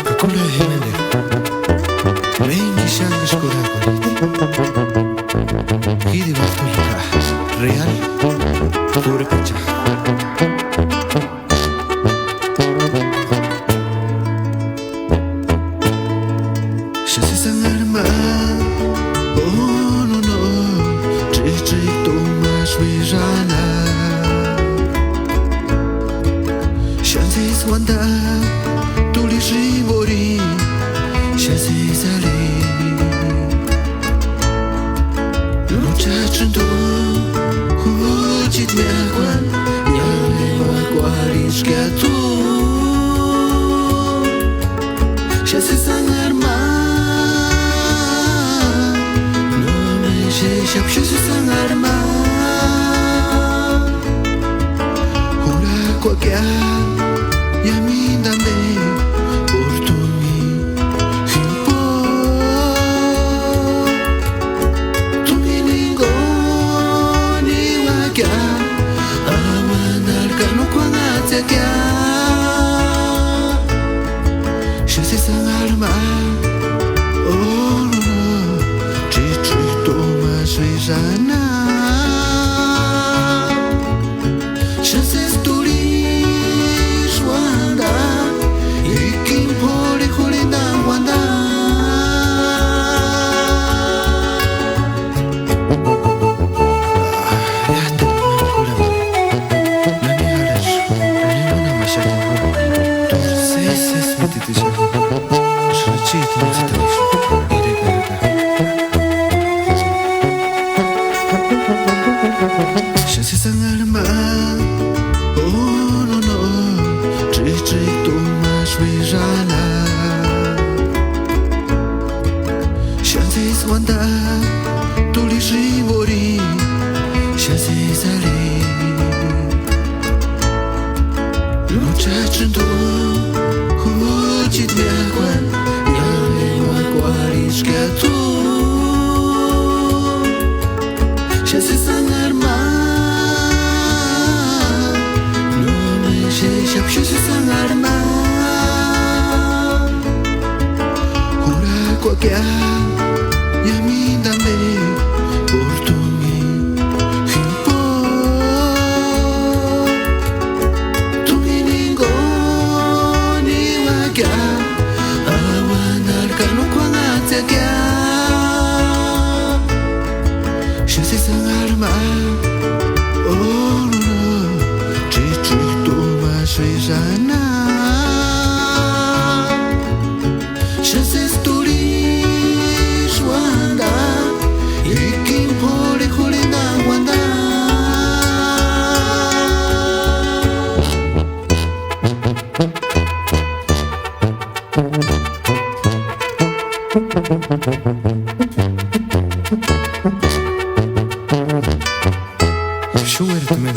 Kakula hemende mengi shangish kurakoliti hidi vaktulka real pura pacha shasi sangarma oh no no tri tomas virana shansis wanda tuli shivori shasi sali lucha chendo hujit miakwan nyame wakwaris katu shasi sangarma no me sheshap shasi sangarma hura kwakya yamindame portumi himpo tuminingo ni wakya awanarkano kwangatsekya shasi sangarma oh no no chichi toma suizana shasi sturi wanda ikin pori kulinda wanda ya te kula nani halas nani mana mashaka tu ses mititish shachit mastaish irega shasi sangarma oh no no tri tomas virana shansis wanda tuli shivori shasi sali lucha chendo hujit miakwan nyame wakwaris katu shasi sangarma no me sheshap shasi sangarma hura kwakya yamindame portumi himpo tuminingo ni wakya awanarkano kwangatsekya shasi sangarma oh no no chichi tomas virana shasi sturi wanda ikin pori kulinda wanda شو ورد من